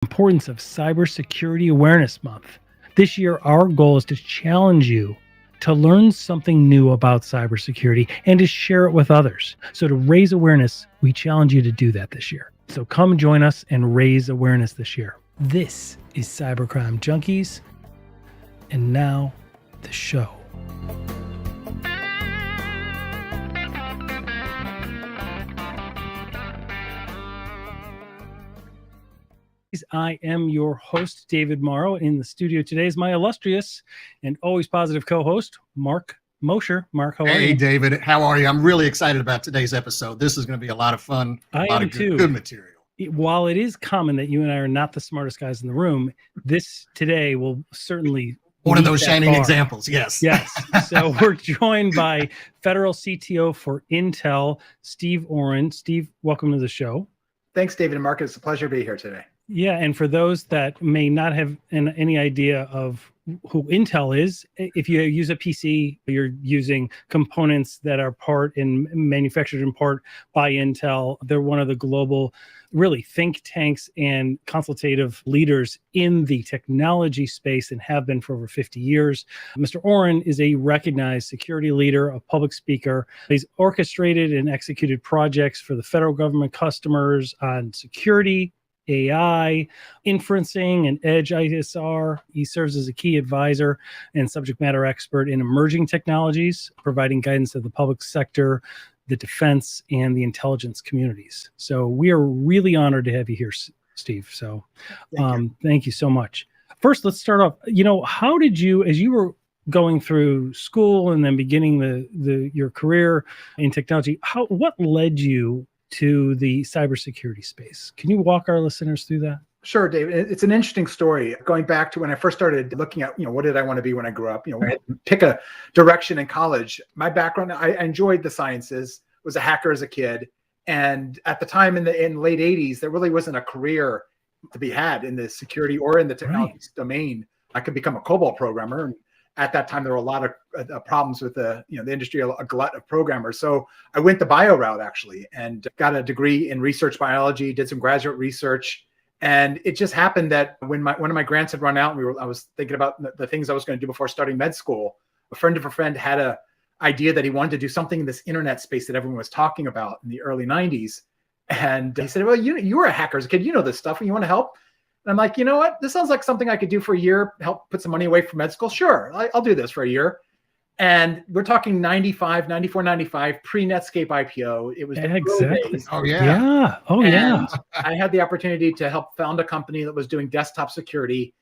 Importance of Cybersecurity Awareness Month. This year, our goal is to challenge you to learn something new about cybersecurity and to share it with others. So to raise awareness, we challenge you to do that this year. So come join us and raise awareness this year. This is Cybercrime Junkies. And now, the show. I am your host, David Morrow. In the studio today is my illustrious and always positive co-host, Mark Mosher. Mark, how are you? Hey, David. How are you? I'm really excited about today's episode. This is going to be a lot of fun. I am too. Good material. While it is common that you and I are not the smartest guys in the room, this today will certainly one of those shining examples. Yes. Yes. So we're joined by Federal CTO for Intel, Steve Orrin. Steve, welcome to the show. Thanks, David and Mark. It's a pleasure to be here today. Yeah, and for those that may not have any idea of who Intel is, if you use a PC, you're using components that are part and manufactured in part by Intel. They're one of the global, really, think tanks and consultative leaders in the technology space and have been for over 50 years. Mr. Orrin is a recognized security leader, a public speaker. He's orchestrated and executed projects for the federal government customers on security, AI, inferencing, and edge ISR. He serves as a key advisor and subject matter expert in emerging technologies, providing guidance to the public sector, the defense, and the intelligence communities. So we are really honored to have you here, Steve. So thank you so much. First, let's start off. How did you, as you were going through school and then beginning your career in technology, what led you to the cybersecurity space? Can you walk our listeners through that? Sure, David. It's an interesting story. Going back to when I first started looking at, what did I want to be when I grew up? I had to pick a direction in college. My background, I enjoyed the sciences, was a hacker as a kid. And at the time in the late 80s, there really wasn't a career to be had in the security or in the technology domain. I could become a COBOL programmer. And at that time, there were a lot of problems with the industry, a glut of programmers. So I went the bio route, actually, and got a degree in research biology, did some graduate research. And it just happened that when one of my grants had run out, and I was thinking about the things I was going to do before starting med school, a friend of a friend had an idea that he wanted to do something in this internet space that everyone was talking about in the early 90s. And he said, well, you were a hacker as a kid. You know this stuff. And you want to help? And I'm like, you know what? This sounds like something I could do for a year, help put some money away from med school. Sure, I'll do this for a year. And we're talking 94, 95, pre-Netscape IPO. It was exactly. Days. Oh, yeah. Yeah. I had the opportunity to help found a company that was doing desktop security.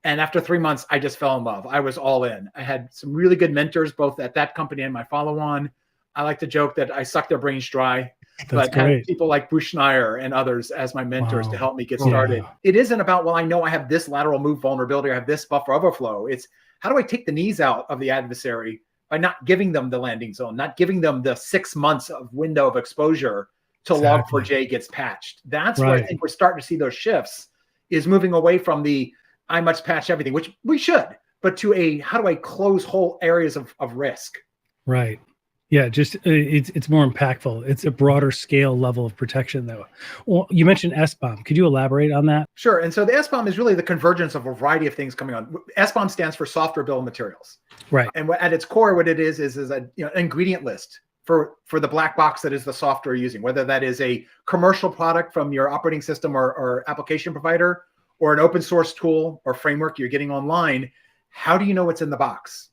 And after 3 months, I just fell in love. I was all in. I had some really good mentors, both at that company and my follow-on. I like to joke that I sucked their brains dry. That's great. Had people like Bruce Schneier and others as my mentors to help me get started. It isn't about, well, I know I have this lateral move vulnerability, I have this buffer overflow. It's how do I take the knees out of the adversary by not giving them the landing zone, not giving them the 6 months of window of exposure till Log4j gets patched. That's where I think we're starting to see those shifts, is moving away from the I must patch everything, which we should, but to how do I close whole areas of risk? Right. Yeah, just it's more impactful. It's a broader scale level of protection, though. Well, you mentioned SBOM. Could you elaborate on that? Sure. And so the SBOM is really the convergence of a variety of things coming on. SBOM stands for Software Bill of Materials. Right. And at its core, what it is an ingredient list for the black box that is the software you're using, whether that is a commercial product from your operating system or application provider, or an open source tool or framework you're getting online. How do you know what's in the box?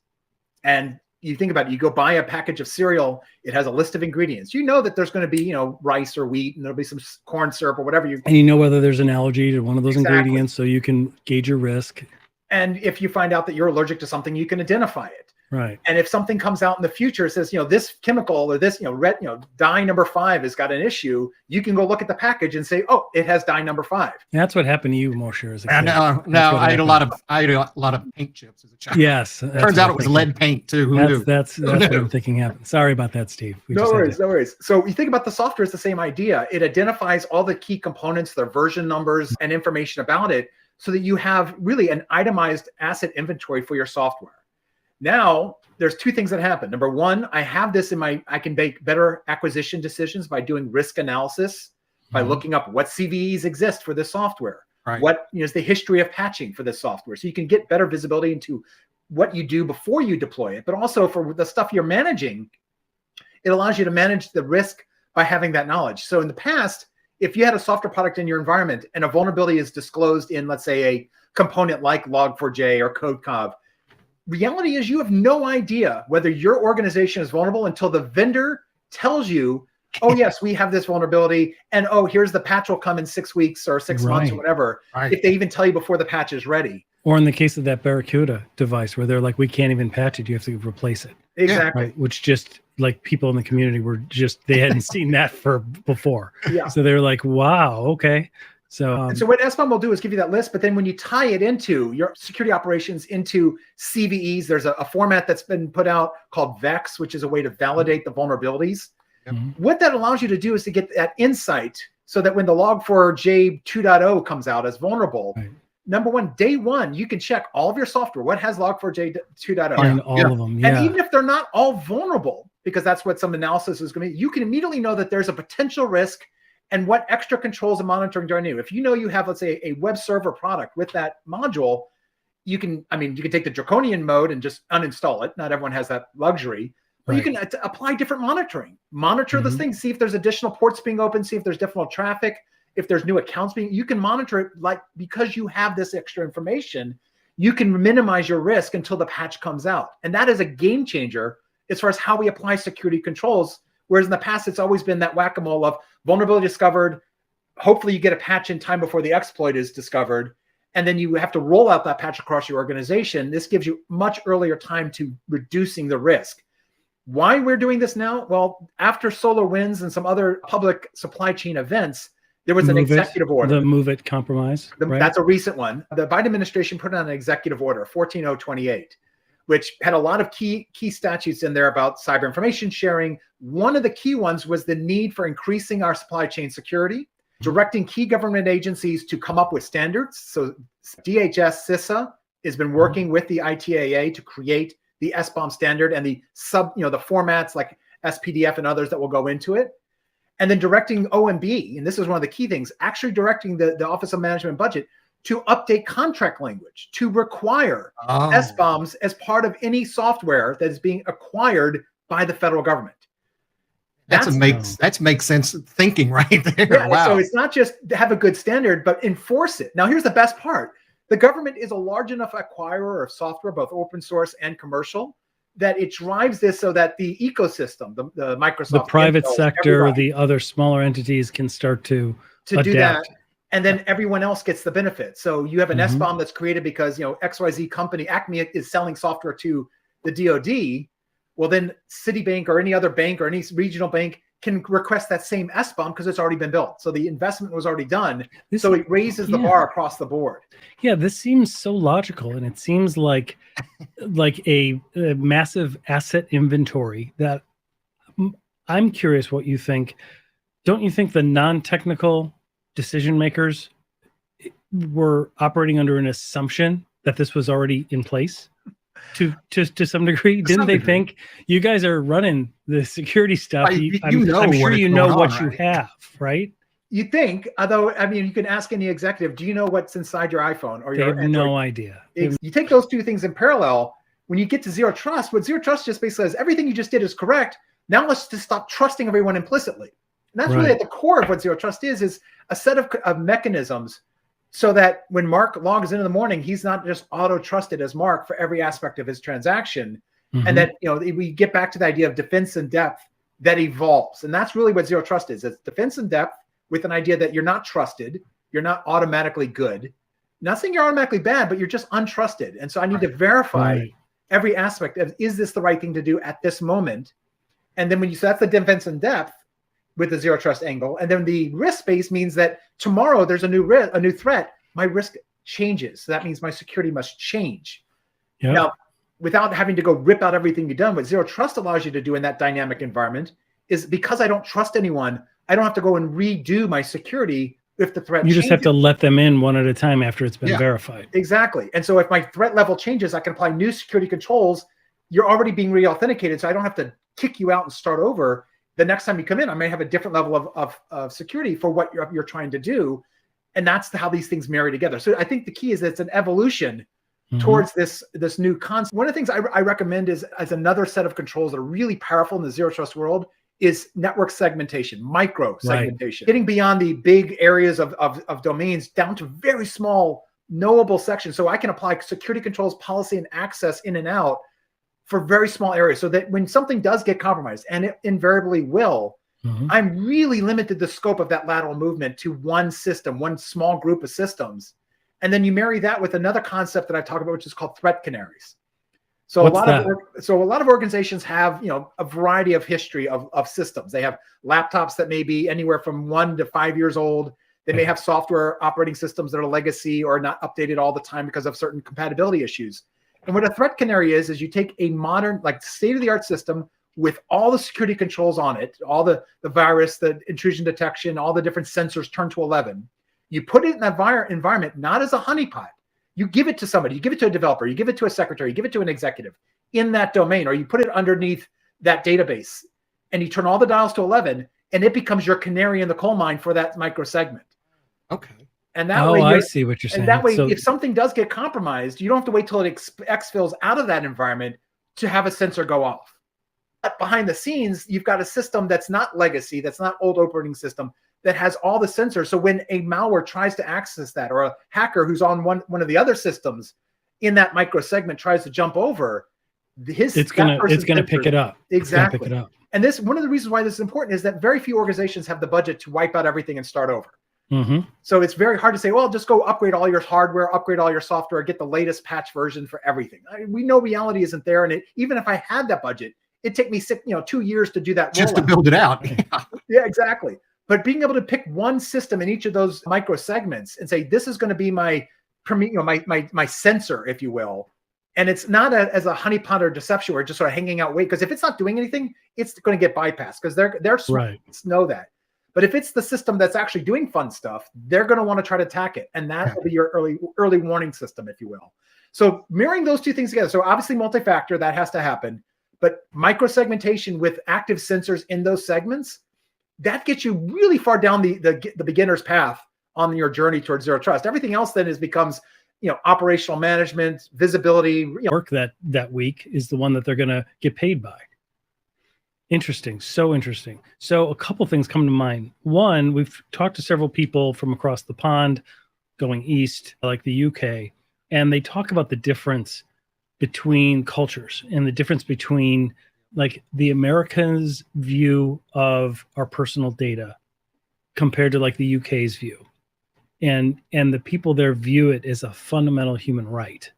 And you think about it, you go buy a package of cereal, it has a list of ingredients. You know that there's going to be, rice or wheat, and there'll be some corn syrup or whatever. And you know whether there's an allergy to one of those ingredients, so you can gauge your risk. And if you find out that you're allergic to something, you can identify it. Right. And if something comes out in the future, says, this chemical or this, red, dye number 5 has got an issue, you can go look at the package and say, oh, it has dye number 5. That's what happened to you, Mosher, as a kid. No, I had a lot of paint chips as a child. Yes. Turns out it was lead paint too. Who knew? That's what I'm thinking happened. Sorry about that, Steve. No worries. So you think about the software, it's the same idea. It identifies all the key components, their version numbers, and information about it, so that you have really an itemized asset inventory for your software. Now, there's two things that happen. Number one, I have this I can make better acquisition decisions by doing risk analysis, by looking up what CVEs exist for this software. Right. What is the history of patching for this software? So you can get better visibility into what you do before you deploy it, but also for the stuff you're managing, it allows you to manage the risk by having that knowledge. So in the past, if you had a software product in your environment and a vulnerability is disclosed in, let's say, a component like Log4j or CodeCov, reality is you have no idea whether your organization is vulnerable until the vendor tells you, oh, yes, we have this vulnerability. And oh, here's the patch will come in 6 weeks or 6 months or whatever. Right. If they even tell you before the patch is ready. Or in the case of that Barracuda device where they're like, we can't even patch it. You have to replace it. Exactly. Right? Which just like people in the community were they hadn't seen that before. Yeah. So they're like, wow, okay. So, and so what SBOM will do is give you that list, but then when you tie it into your security operations into CVEs, there's a format that's been put out called VEX, which is a way to validate the vulnerabilities. What that allows you to do is to get that insight so that when the Log4j 2.0 comes out as vulnerable, number one, day one, you can check all of your software. What has Log4j 2.0? Find all of them, And even if they're not all vulnerable, because that's what some analysis is going to be, you can immediately know that there's a potential risk and what extra controls and monitoring do I need. If you know you have, let's say, a web server product with that module, you can take the draconian mode and just uninstall it. Not everyone has that luxury. But you can apply different monitoring. Monitor this thing, see if there's additional ports being opened, see if there's different traffic, if there's new accounts you can monitor it, like, because you have this extra information, you can minimize your risk until the patch comes out. And that is a game changer as far as how we apply security controls. Whereas in the past, it's always been that whack-a-mole of vulnerability discovered. Hopefully you get a patch in time before the exploit is discovered. And then you have to roll out that patch across your organization. This gives you much earlier time to reducing the risk. Why we're doing this now? Well, after SolarWinds and some other public supply chain events, there was an executive order. The Move It compromise. That's a recent one. The Biden administration put out an executive order, 14028, which had a lot of key statutes in there about cyber information sharing. One of the key ones was the need for increasing our supply chain security, directing key government agencies to come up with standards. So DHS CISA has been working with the ITAA to create the SBOM standard and the the formats like SPDF and others that will go into it. And then directing OMB, and this is one of the key things, actually directing the Office of Management and Budget to update contract language to require SBOMs as part of any software that is being acquired by the federal government. That makes sense thinking right there. Yeah, wow. So it's not just have a good standard, but enforce it. Now, here's the best part. The government is a large enough acquirer of software, both open source and commercial, that it drives this so that the ecosystem, the Microsoft, the private sector, everybody, the other smaller entities can start to adapt. do that. And then everyone else gets the benefit. So you have an SBOM that's created because, XYZ company, Acme, is selling software to the DoD. Well, then Citibank or any other bank or any regional bank can request that same SBOM because it's already been built. So the investment was already done. So it raises the bar across the board. Yeah, this seems so logical. And it seems like a massive asset inventory that I'm curious what you think. Don't you think the non-technical decision makers were operating under an assumption that this was already in place to some degree? Didn't they think you guys are running the security stuff? I'm sure you know what you have, right? You think, although, you can ask any executive, do you know what's inside your iPhone or your Android? No idea. You take those two things in parallel. When you get to zero trust, what zero trust just basically says, everything you just did is correct. Now let's just stop trusting everyone implicitly. And that's really at the core of what zero trust is a set of mechanisms so that when Mark logs in the morning, he's not just auto-trusted as Mark for every aspect of his transaction. And that, we get back to the idea of defense in depth that evolves. And that's really what zero trust is. It's defense in depth with an idea that you're not trusted. You're not automatically good. Not saying you're automatically bad, but you're just untrusted. And so I need to verify every aspect of, is this the right thing to do at this moment? And then so that's the defense in depth with the zero trust angle. And then the risk space means that tomorrow there's a new threat, my risk changes. So that means my security must change. Yep. Now, without having to go rip out everything you've done, what zero trust allows you to do in that dynamic environment is, because I don't trust anyone, I don't have to go and redo my security if the threat changes. You just have to let them in one at a time after it's been verified. Exactly. And so if my threat level changes, I can apply new security controls. You're already being re-authenticated, so I don't have to kick you out and start over. The next time you come in, I may have a different level of security for what you're trying to do. And that's how these things marry together. So I think the key is that it's an evolution towards this new concept. One of the things I recommend is as another set of controls that are really powerful in the zero trust world is network segmentation, micro segmentation, getting beyond the big areas of domains down to very small knowable sections. So I can apply security controls, policy, and access in and out for very small areas, so that when something does get compromised, and it invariably will, I'm really limited the scope of that lateral movement to one system, one small group of systems. And then you marry that with another concept that I talk about, which is called threat canaries. So a lot of organizations have, a variety of history of systems. They have laptops that may be anywhere from 1 to 5 years old. They may have software operating systems that are legacy or not updated all the time because of certain compatibility issues. And what a threat canary is you take a modern, like state-of-the-art system with all the security controls on it, all the virus, the intrusion detection, all the different sensors turned to 11. You put it in that environment, not as a honeypot. You give it to somebody, you give it to a developer, you give it to a secretary, you give it to an executive in that domain, or you put it underneath that database, and you turn all the dials to 11, and it becomes your canary in the coal mine for that microsegment. Okay. And that way, I see what you're saying. And that way, if something does get compromised, you don't have to wait till it exfils out of that environment to have a sensor go off. But behind the scenes, you've got a system that's not legacy, that's not old operating system, that has all the sensors. So when a malware tries to access that, or a hacker who's on one of the other systems in that microsegment tries to jump over, it's gonna pick it up. Exactly. Pick it up. And this, one of the reasons why this is important is that very few organizations have the budget to wipe out everything and start over. So it's very hard to say, well, just go upgrade all your hardware, upgrade all your software, get the latest patch version for everything. We know reality isn't there. And even if I had that budget, it'd take me 2 years to do that. Just to build it out. Yeah, exactly. But being able to pick one system in each of those micro segments and say, this is going to be my sensor, if you will. And it's not as a honeypot or deception where it's just sort of hanging out, because if it's not doing anything, it's going to get bypassed, because they're smart, know that. But if it's the system that's actually doing fun stuff, they're going to want to try to attack it. And that will be your early warning system, if you will. So mirroring those two things together. So obviously multi-factor, that has to happen. But micro-segmentation with active sensors in those segments, that gets you really far down the beginner's path on your journey towards zero trust. Everything else then becomes operational management, visibility. Work that week is the one that they're going to get paid by. Interesting. So interesting. So a couple things come to mind. One, we've talked to several people from across the pond going east, like the UK, and they talk about the difference between cultures and the difference between like the Americans' view of our personal data compared to like the UK's view. And the people there view it as a fundamental human right.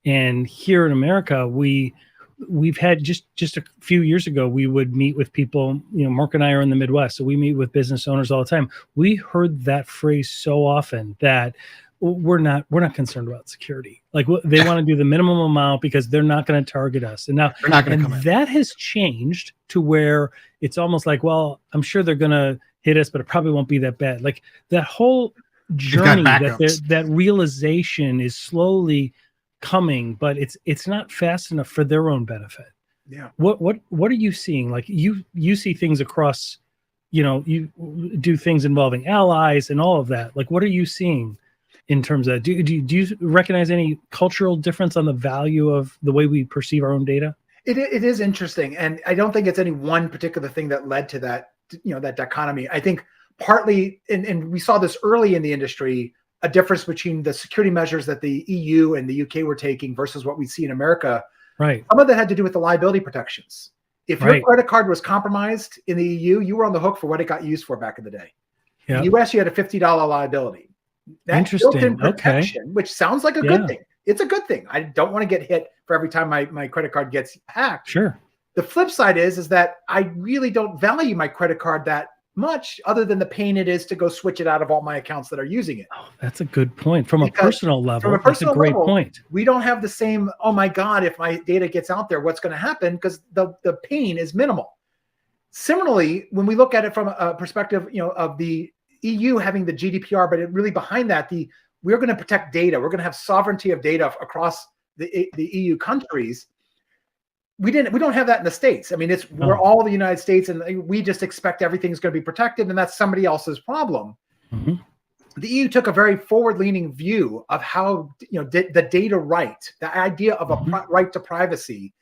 And here in America, we've had just a few years ago, we would meet with people, Mark and I are in the Midwest, so we meet with business owners all the time. We heard that phrase so often that we're not concerned about security. Like they want to do the minimum amount because they're not going to target us. And now, that has changed to where it's almost like, well, I'm sure they're going to hit us, but it probably won't be that bad. Like that whole journey, that realization is slowly coming, but it's not fast enough for their own benefit. Yeah. What are you seeing? Like you see things across, you do things involving allies and all of that. Like, what are you seeing in terms of, do you recognize any cultural difference on the value of the way we perceive our own data? It is interesting. And I don't think it's any one particular thing that led to that, that dichotomy. I think partly, and we saw this early in the industry, a difference between the security measures that the EU and the UK were taking versus what we see in America. Right. Some of that had to do with the liability protections. If your credit card was compromised in the EU, you were on the hook for what it got used for back in the day. In the US, you had a $50 liability. That built-in protection, which sounds like a good thing. It's a good thing. I don't want to get hit for every time my credit card gets hacked. Sure. The flip side is that I really don't value my credit card that much, other than the pain it is to go switch it out of all my accounts that are using it. Oh, that's a good point. From a personal level, that's a great point. We don't have the same, oh my God, if my data gets out there, what's going to happen? Because the pain is minimal. Similarly, when we look at it from a perspective, of the EU having the GDPR, but really behind that, we're going to protect data. We're going to have sovereignty of data across the EU countries. We don't have that in the States. I mean, we're all the United States, and we just expect everything's going to be protected, and that's somebody else's problem. the EU took a very forward-leaning view of how the data right, the idea of a right to privacy,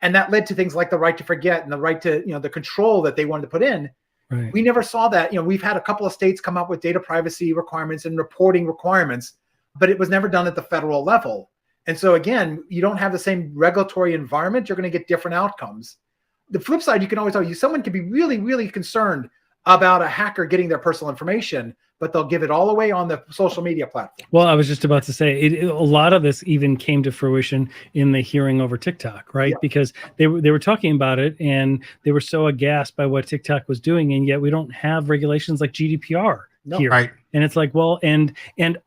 and that led to things like the right to forget and the right to the control that they wanted to put in. Right. We never saw that. We've had a couple of states come up with data privacy requirements and reporting requirements, but it was never done at the federal level. And so again, you don't have the same regulatory environment. You're going to get different outcomes. The flip side, you can always tell you someone can be really, really concerned about a hacker getting their personal information, but they'll give it all away on the social media platform. Well, I was just about to say, a lot of this even came to fruition in the hearing over TikTok, right? Yeah. Because they were talking about it, and they were so aghast by what TikTok was doing, and yet we don't have regulations like GDPR here. Right. And it's like, well, and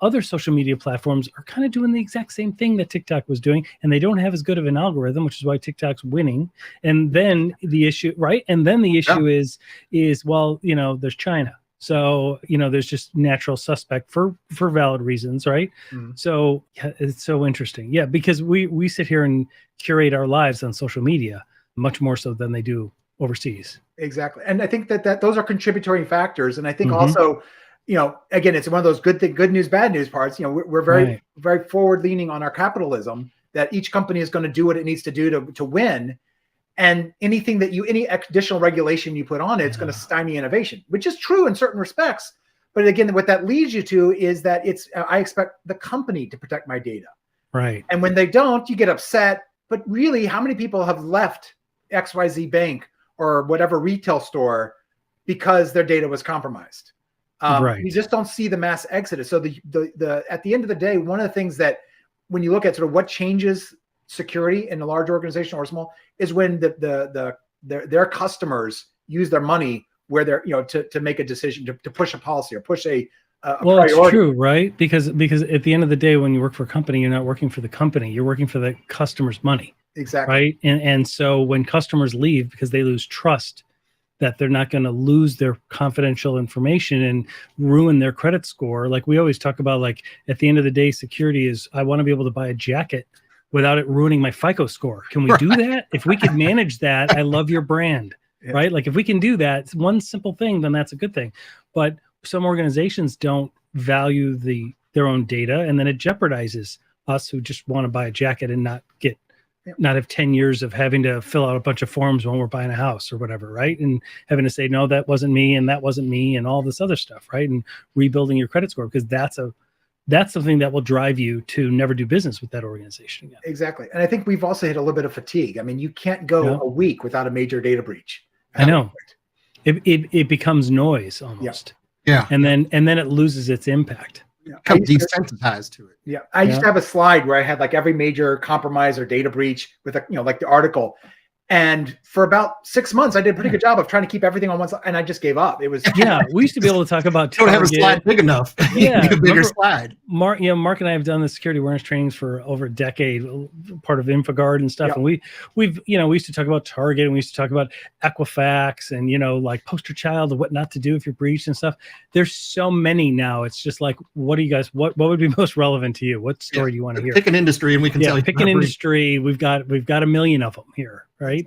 other social media platforms are kind of doing the exact same thing that TikTok was doing, and they don't have as good of an algorithm, which is why TikTok's winning. And then the issue, right? And then the issue is well, there's China. So, there's just natural suspect for valid reasons, right? Mm-hmm. So it's so interesting. Yeah, because we sit here and curate our lives on social media much more so than they do overseas. Exactly. And I think that those are contributory factors. And I think also, again, it's one of those good news, bad news parts. We're very, very forward leaning on our capitalism, that each company is going to do what it needs to do to win. And anything any additional regulation you put on it, it's going to stymie innovation, which is true in certain respects. But again, what that leads you to is that I expect the company to protect my data. Right. And when they don't, you get upset. But really, how many people have left XYZ bank or whatever retail store because their data was compromised? Right. You just don't see the mass exodus. So the at the end of the day, one of the things that when you look at sort of what changes security in a large organization or small is when their customers use their money where they're to make a decision to push a policy or push a priority. It's true, right? Because at the end of the day, when you work for a company, you're not working for the company, you're working for the customer's money. Exactly. Right. And so when customers leave because they lose trust that they're not going to lose their confidential information and ruin their credit score, like we always talk about, like at the end of the day, security is, I want to be able to buy a jacket without it ruining my FICO score. Can we do that? If we could manage that, I love your brand, right? Like if we can do that, it's one simple thing, then that's a good thing. But some organizations don't value their own data, and then it jeopardizes us who just want to buy a jacket and not have 10 years of having to fill out a bunch of forms when we're buying a house or whatever, right? And having to say, no, that wasn't me, and that wasn't me, and all this other stuff, right? And rebuilding your credit score, because that's something that will drive you to never do business with that organization again. Exactly. And I think we've also hit a little bit of fatigue. I mean, you can't go a week without a major data breach. I know. It becomes noise almost. Yeah. And then it loses its impact. Become desensitized to it. Yeah. I used to have a slide where I had like every major compromise or data breach with like the article. And for about 6 months, I did a pretty good job of trying to keep everything on one side, and I just gave up. It was we used to be able to talk about Target. Don't have a slide big enough. Yeah, a bigger slide. Mark and I have done the security awareness trainings for over a decade, part of InfoGuard and stuff. Yep. And we used to talk about Target, and we used to talk about Equifax, and like poster child of what not to do if you're breached and stuff. There's so many now. It's just like, what do you guys? What would be most relevant to you? What story do you want to hear? Pick an industry, and we can tell you. Pick an industry. We've got a million of them here. Right.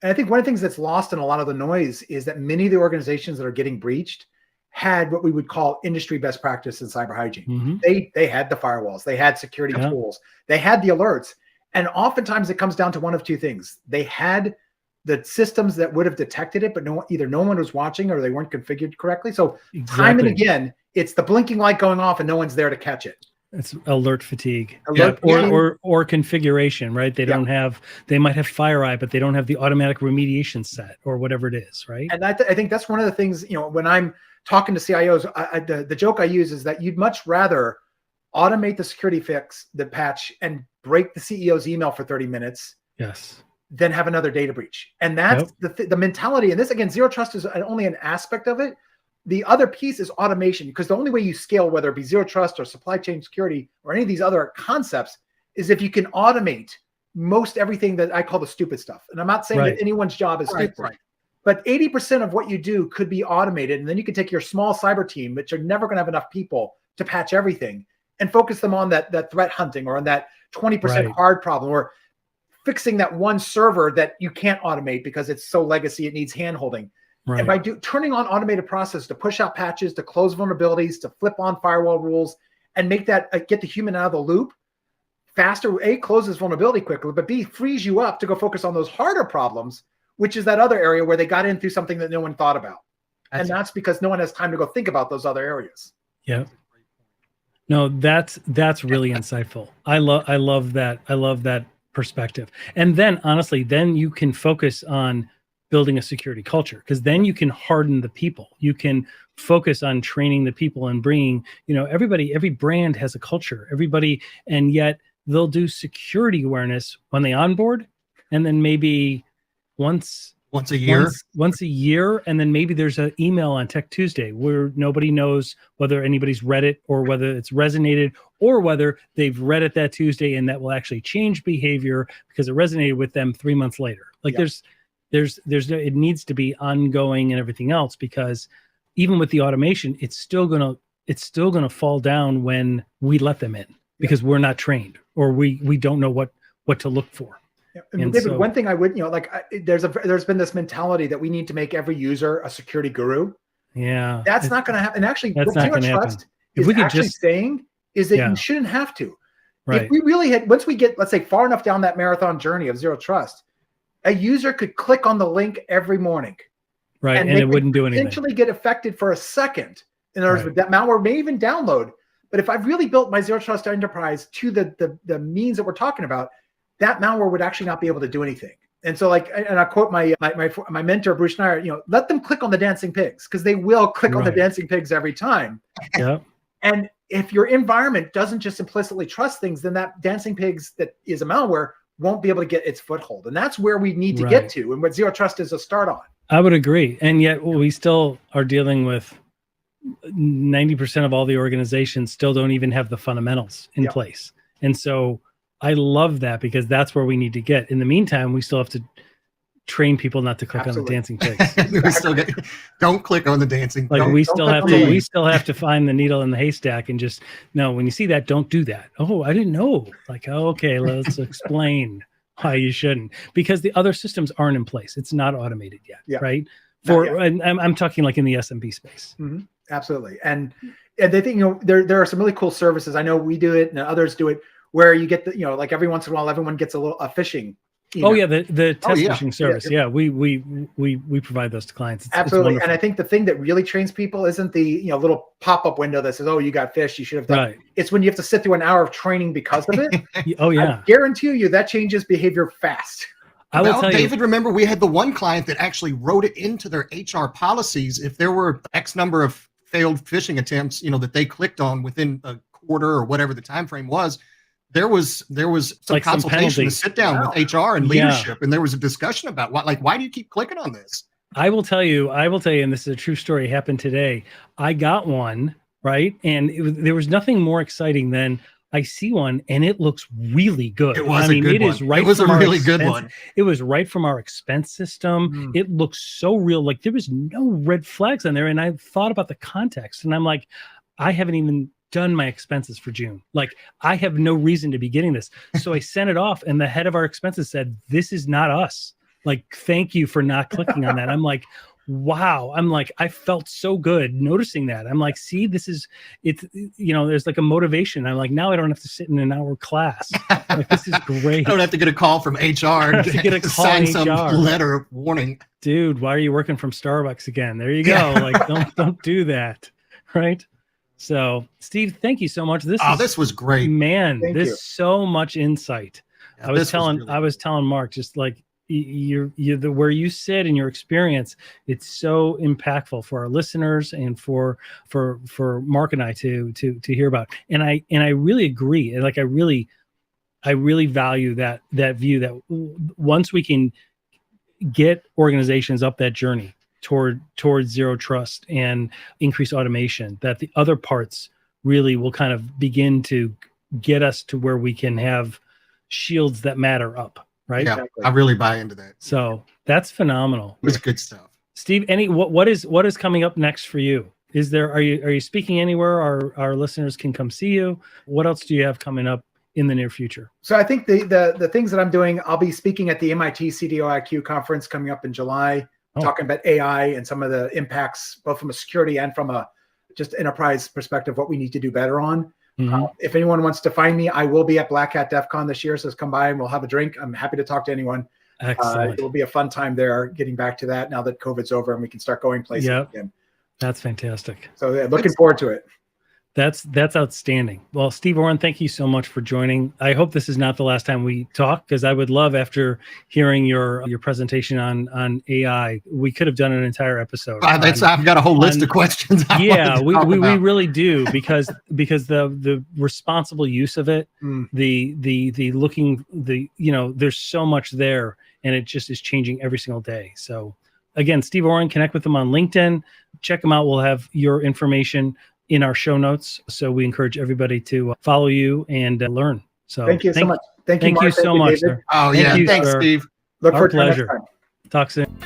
And I think one of the things that's lost in a lot of the noise is that many of the organizations that are getting breached had what we would call industry best practice in cyber hygiene. Mm-hmm. They had the firewalls, they had security tools, they had the alerts. And oftentimes it comes down to one of two things. They had the systems that would have detected it, but either no one was watching or they weren't configured correctly. So time and again, it's the blinking light going off and no one's there to catch it. It's alert fatigue. Or configuration, right? They don't have, they might have FireEye, but they don't have the automatic remediation set or whatever it is, right? And I think that's one of the things, when I'm talking to CIOs, the joke I use is that you'd much rather automate the security fix, the patch, and break the CEO's email for 30 minutes. Yes. Than have another data breach. And that's the mentality. And this, again, zero trust is only an aspect of it. The other piece is automation, because the only way you scale, whether it be zero trust or supply chain security or any of these other concepts, is if you can automate most everything that I call the stupid stuff. And I'm not saying that anyone's job is stupid, but 80% of what you do could be automated. And then you can take your small cyber team, which are never going to have enough people to patch everything, and focus them on that threat hunting or on that 20% hard problem, or fixing that one server that you can't automate because it's so legacy, it needs hand-holding. And by turning on automated process to push out patches, to close vulnerabilities, to flip on firewall rules, and make that get the human out of the loop faster, A, closes vulnerability quickly, but B, frees you up to go focus on those harder problems, which is that other area where they got in through something that no one thought about. And that's because no one has time to go think about those other areas. Yeah. No, that's really insightful. I love that. I love that perspective. And then honestly, then you can focus on building a security culture, because then you can harden the people. You can focus on training the people and bringing, every brand has a culture, and yet they'll do security awareness when they onboard, and then maybe once a year, and then maybe there's an email on Tech Tuesday where nobody knows whether anybody's read it or whether it's resonated or whether they've read it that Tuesday and that will actually change behavior because it resonated with them 3 months later. Like it needs to be ongoing and everything else, because even with the automation, it's still gonna fall down when we let them in because we're not trained or we don't know what to look for. Yeah. And David, one thing I would, there's been this mentality that we need to make every user a security guru. Yeah, that's not going to happen. And actually, what Zero Trust is actually saying is that you shouldn't have to. Right. If we really had, once we get, let's say, far enough down that marathon journey of Zero Trust, a user could click on the link every morning. Right, and it wouldn't do anything. Potentially get affected for a second. In other words, that malware may even download. But if I've really built my Zero Trust enterprise to the means that we're talking about, that malware would actually not be able to do anything. And so, and I quote my mentor, Bruce Schneier, let them click on the dancing pigs, because they will click on the dancing pigs every time. Yeah. And if your environment doesn't just implicitly trust things, then that dancing pigs that is a malware won't be able to get its foothold. And that's where we need to get to, and what Zero Trust is a start on. I would agree. And yet we still are dealing with 90% of all the organizations still don't even have the fundamentals in place. And so I love that, because that's where we need to get. In the meantime, we still have to train people not to click on the dancing pigs. Don't click on the dancing. Like we still have to find the needle in the haystack and just when you see that, don't do that. Oh, I didn't know. Like, okay, let's explain why you shouldn't, because the other systems aren't in place. It's not automated yet, right? And I'm talking like in the SMB space. Mm-hmm. Absolutely. And they think, there are some really cool services. I know we do it and others do it, where you get like every once in a while, everyone gets a phishing. Oh yeah, the test phishing service. Yeah, we provide those to clients. Absolutely. And I think the thing that really trains people isn't the little pop-up window that says, "Oh, you got phished, you should have done." Right. It's when you have to sit through an hour of training because of it. Oh yeah. I guarantee you that changes behavior fast. I will tell David, remember we had the one client that actually wrote it into their HR policies. If there were X number of failed phishing attempts, that they clicked on within a quarter or whatever the time frame was, there was some consultation to sit down with HR and leadership, and there was a discussion about why do you keep clicking on this? I will tell you, and this is a true story, happened today. I got one, right? And there was nothing more exciting than I see one and it looks really good. It was a good one. It was a really good one. It was right from our expense system. It looks so real. Like there was no red flags on there. And I thought about the context and I'm like, I haven't even done my expenses for June. Like I have no reason to be getting this. So I sent it off and the head of our expenses said, "This is not us. Like, thank you for not clicking on that." I'm like, wow. I'm like, I felt so good noticing that. I'm like, see, there's like a motivation. I'm like, now I don't have to sit in an hour class. Like, this is great. I don't have to get a call from HR and sign some letter of warning. Dude, why are you working from Starbucks again? There you go. Like, don't do that. Right. So, Steve, thank you so much. This was great, man. There's so much insight. Yeah, I was telling Mark, just like you're where you sit in your experience, it's so impactful for our listeners and for Mark and I to hear about. And I really agree. Like I really value that view that once we can get organizations up that journey towards Zero Trust and increase automation, that the other parts really will kind of begin to get us to where we can have shields that matter up, right? Yeah, I really buy into that. So that's phenomenal. It's good stuff. Steve, what is coming up next for you? Are you speaking anywhere? Our listeners can come see you. What else do you have coming up in the near future? So I think the things that I'm doing, I'll be speaking at the MIT CDO IQ conference coming up in July. talking about AI and some of the impacts, both from a security and from a just enterprise perspective, what we need to do better on. If anyone wants to find me, I will be at Black Hat DEF CON this year. So come by and we'll have a drink. I'm happy to talk to anyone. Excellent. It will be a fun time there, getting back to that now that COVID's over and we can start going places again. That's fantastic. So looking forward to it. That's outstanding. Well, Steve Orrin, thank you so much for joining. I hope this is not the last time we talk, because I would love, after hearing your presentation on AI, we could have done an entire episode. I've got a whole list of questions. We really do, because the responsible use of it, the looking, there's so much there, and it just is changing every single day. So again, Steve Orrin, connect with him on LinkedIn. Check him out. We'll have your information in our show notes. So we encourage everybody to follow you and learn. So thank you so much. Thank you, Mark. you so much, sir. Oh, thanks, sir. Steve. Look Our forward to the next pleasure. time. Talk soon.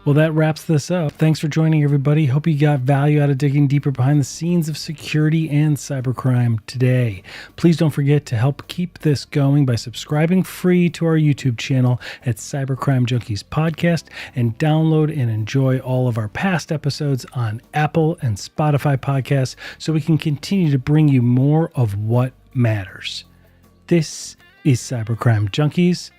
Well, that wraps this up. Thanks for joining, everybody. Hope you got value out of digging deeper behind the scenes of security and cybercrime today. Please don't forget to help keep this going by subscribing free to our YouTube channel at Cybercrime Junkies Podcast, and download and enjoy all of our past episodes on Apple and Spotify podcasts so we can continue to bring you more of what matters. This is Cybercrime Junkies.